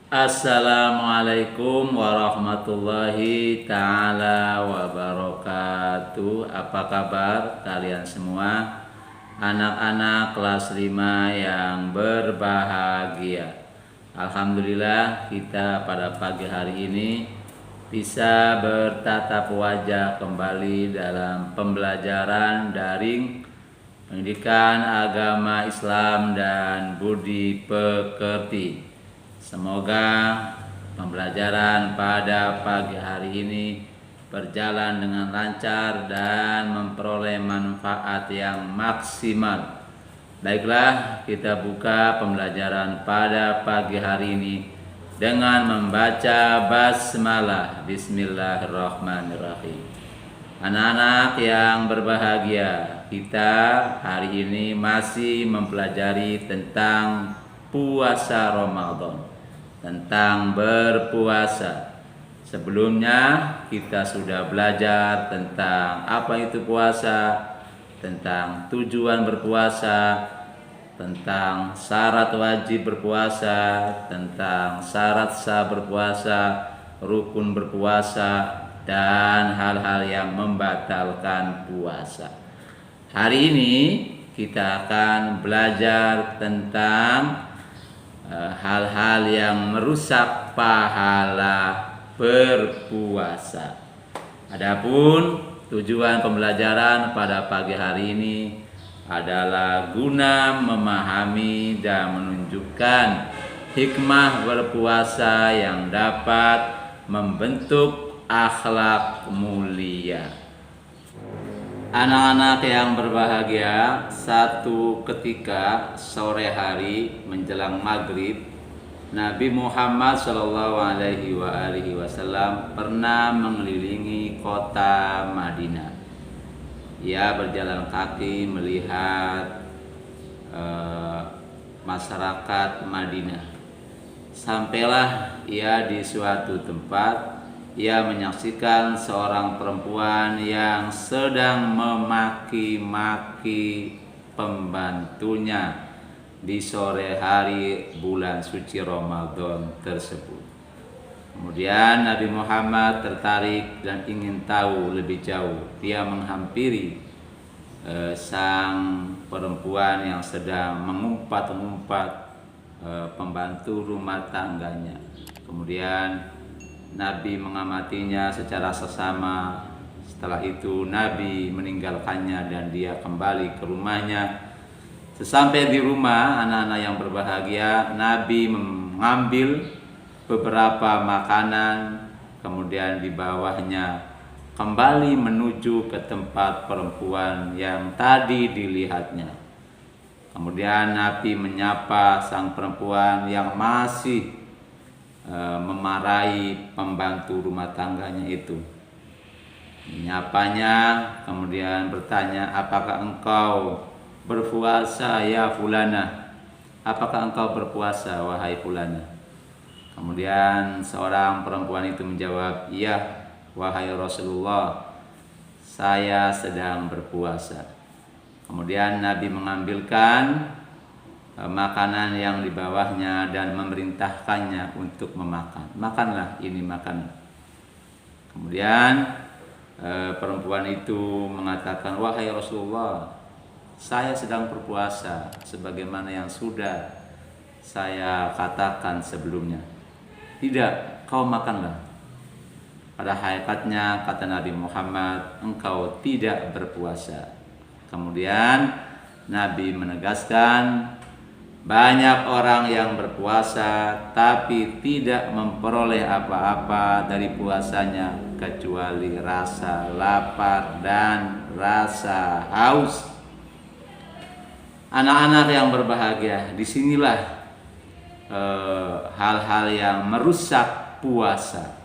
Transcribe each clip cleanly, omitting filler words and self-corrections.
Assalamualaikum warahmatullahi ta'ala wabarakatuh. Apa kabar kalian semua? Anak-anak kelas 5 yang berbahagia. Alhamdulillah kita pada pagi hari ini bisa bertatap wajah kembali dalam pembelajaran daring pendidikan agama Islam dan budi pekerti. Semoga pembelajaran pada pagi hari ini berjalan dengan lancar dan memperoleh manfaat yang maksimal. Baiklah, kita buka pembelajaran pada pagi hari ini dengan membaca basmalah. Bismillahirrahmanirrahim. Anak-anak yang berbahagia, kita hari ini masih mempelajari tentang puasa Ramadan, tentang berpuasa. Sebelumnya kita sudah belajar tentang apa itu puasa, tentang tujuan berpuasa, tentang syarat wajib berpuasa, tentang syarat sah berpuasa, rukun berpuasa, dan hal-hal yang membatalkan puasa. Hari ini kita akan belajar tentang hal-hal yang merusak pahala berpuasa. Adapun tujuan pembelajaran pada pagi hari ini adalah guna memahami dan menunjukkan hikmah berpuasa yang dapat membentuk akhlak mulia. Anak-anak yang berbahagia, satu ketika sore hari menjelang maghrib, Nabi Muhammad SAW pernah mengelilingi kota Madinah. Ia berjalan kaki melihat masyarakat Madinah. Sampailah ia di suatu tempat. Ia menyaksikan seorang perempuan yang sedang memaki-maki pembantunya di sore hari bulan suci Ramadan tersebut. Kemudian Nabi Muhammad tertarik dan ingin tahu lebih jauh. Dia menghampiri sang perempuan yang sedang mengumpat-ngumpat pembantu rumah tangganya. Kemudian Nabi mengamatinya secara seksama. Setelah itu Nabi meninggalkannya dan dia kembali ke rumahnya. Sesampai di rumah, anak-anak yang berbahagia, Nabi mengambil beberapa makanan, kemudian di bawahnya kembali menuju ke tempat perempuan yang tadi dilihatnya. Kemudian Nabi menyapa sang perempuan yang masih memarahi pembantu rumah tangganya itu. Menyapanya, kemudian bertanya, apakah engkau berpuasa ya fulana? Apakah engkau berpuasa wahai fulana? Kemudian seorang perempuan itu menjawab, iya wahai Rasulullah, saya sedang berpuasa. Kemudian Nabi mengambilkan makanan yang di bawahnya dan memerintahkannya untuk memakan. Makanlah, ini makanan. Kemudian perempuan itu mengatakan, wahai Rasulullah, saya sedang berpuasa sebagaimana yang sudah saya katakan sebelumnya. Tidak, kau makanlah. Pada hakikatnya kata Nabi Muhammad, engkau tidak berpuasa. Kemudian Nabi menegaskan, banyak orang yang berpuasa tapi tidak memperoleh apa-apa dari puasanya kecuali rasa lapar dan rasa haus. Anak-anak yang berbahagia, disinilah hal-hal yang merusak puasa.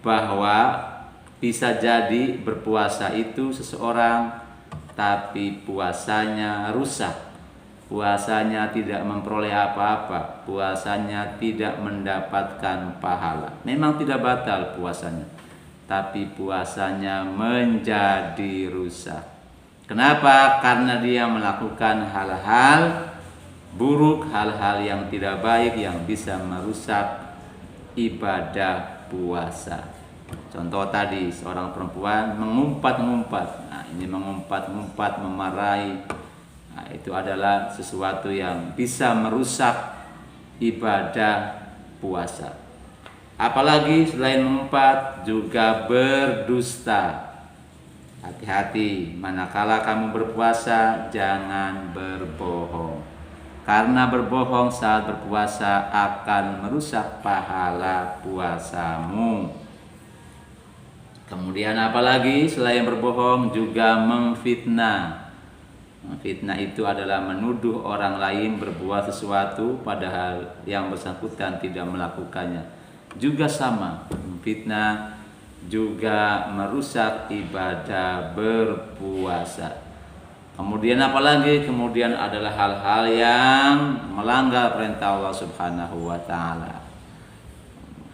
Bahwa bisa jadi berpuasa itu seseorang tapi puasanya rusak. Puasanya tidak memperoleh apa-apa, puasanya tidak mendapatkan pahala. Memang tidak batal puasanya, tapi puasanya menjadi rusak. Kenapa? Karena dia melakukan hal-hal buruk, hal-hal yang tidak baik yang bisa merusak ibadah puasa. Contoh tadi, seorang perempuan mengumpat-ngumpat. Nah, ini mengumpat-ngumpat, memarahi. Nah, itu adalah sesuatu yang bisa merusak ibadah puasa. Apalagi selain mengumpat, juga berdusta. Hati-hati, manakala kamu berpuasa, jangan berbohong. Karena berbohong saat berpuasa akan merusak pahala puasamu. Kemudian apalagi selain berbohong, juga memfitnah. Memfitnah itu adalah menuduh orang lain berbuat sesuatu padahal yang bersangkutan tidak melakukannya. Juga sama, memfitnah juga merusak ibadah berpuasa. Kemudian apalagi? Kemudian adalah hal-hal yang melanggar perintah Allah Subhanahu wa taala.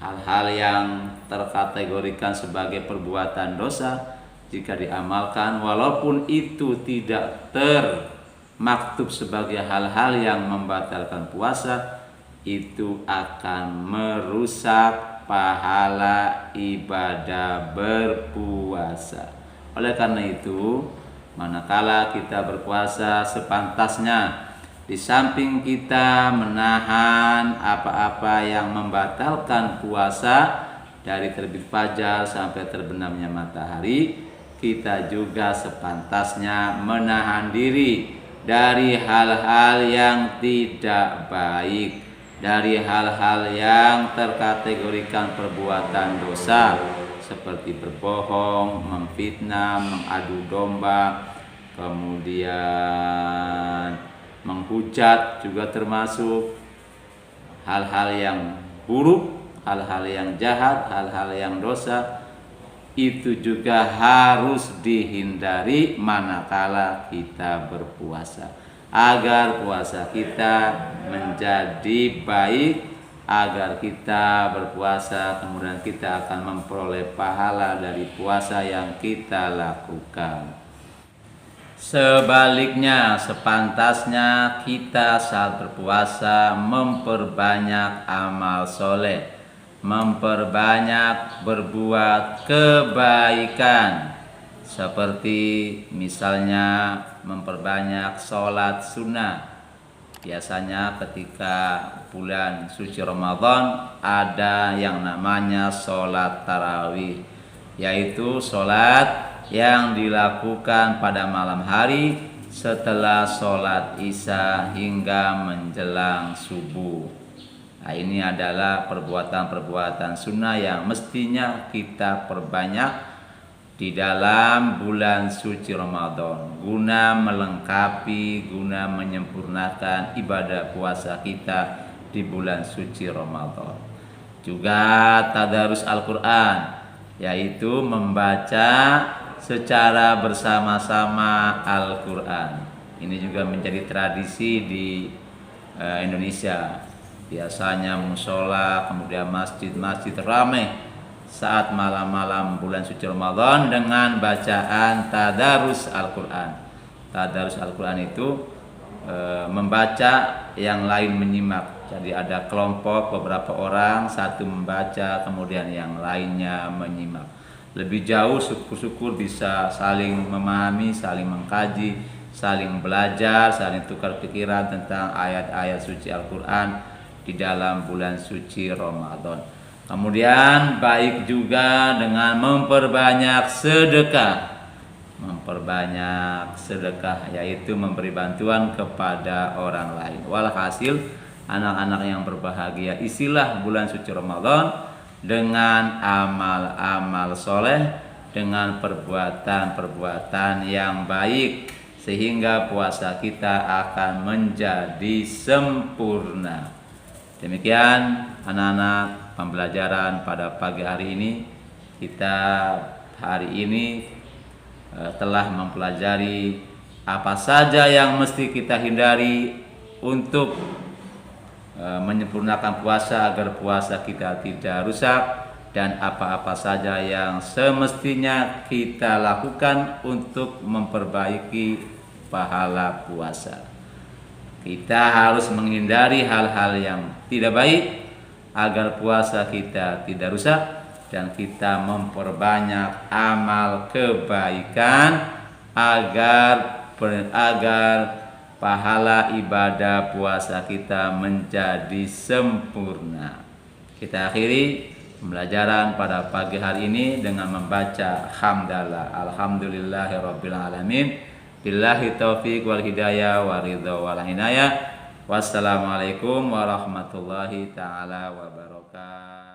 Hal-hal yang terkategorikan sebagai perbuatan dosa jika diamalkan, walaupun itu tidak termaktub sebagai hal-hal yang membatalkan puasa, itu akan merusak pahala ibadah berpuasa. Oleh karena itu, manakala kita berpuasa, sepantasnya di samping kita menahan apa-apa yang membatalkan puasa dari terbit fajar sampai terbenamnya matahari, kita juga sepantasnya menahan diri dari hal-hal yang tidak baik, dari hal-hal yang terkategorikan perbuatan dosa seperti berbohong, memfitnah, mengadu domba, kemudian menghujat juga termasuk hal-hal yang buruk, hal-hal yang jahat, hal-hal yang dosa. Itu juga harus dihindari manakala kita berpuasa, agar puasa kita menjadi baik, agar kita berpuasa kemudian kita akan memperoleh pahala dari puasa yang kita lakukan. Sebaliknya, sepantasnya kita saat berpuasa memperbanyak amal soleh, memperbanyak berbuat kebaikan, seperti misalnya memperbanyak sholat sunnah. Biasanya ketika bulan suci Ramadan ada yang namanya sholat tarawih, yaitu sholat yang dilakukan pada malam hari setelah sholat isya hingga menjelang subuh. Nah, ini adalah perbuatan-perbuatan sunnah yang mestinya kita perbanyak di dalam bulan suci Ramadan, guna melengkapi, guna menyempurnakan ibadah puasa kita di bulan suci Ramadan. Juga tadarus Al-Quran, yaitu membaca secara bersama-sama Al-Quran. Ini juga menjadi tradisi di Indonesia. Biasanya musola, kemudian masjid-masjid ramai saat malam-malam bulan suci Ramadan dengan bacaan tadarus Al-Quran. Tadarus Al-Quran itu membaca, yang lain menyimak. Jadi ada kelompok beberapa orang, satu membaca kemudian yang lainnya menyimak. Lebih jauh syukur-syukur bisa saling memahami, saling mengkaji, saling belajar, saling tukar pikiran tentang ayat-ayat suci Al-Quran di dalam bulan suci Ramadan. Kemudian baik juga dengan memperbanyak sedekah. Memperbanyak sedekah, yaitu memberi bantuan kepada orang lain. Walhasil, anak-anak yang berbahagia, isilah bulan suci Ramadan dengan amal-amal soleh, dengan perbuatan-perbuatan yang baik, sehingga puasa kita akan menjadi sempurna. Demikian anak-anak pembelajaran pada pagi hari ini. Kita hari ini telah mempelajari apa saja yang mesti kita hindari untuk menyempurnakan puasa agar puasa kita tidak rusak, dan apa-apa saja yang semestinya kita lakukan untuk memperbaiki pahala puasa. Kita harus menghindari hal-hal yang tidak baik agar puasa kita tidak rusak dan kita memperbanyak amal kebaikan agar pahala ibadah puasa kita menjadi sempurna. Kita akhiri pembelajaran pada pagi hari ini dengan membaca hamdalah. Alhamdulillahirabbil alamin. Billahi taufiq wal hidayah wa ridha wal inayah. Wassalamualaikum warahmatullahi taala wabarakatuh.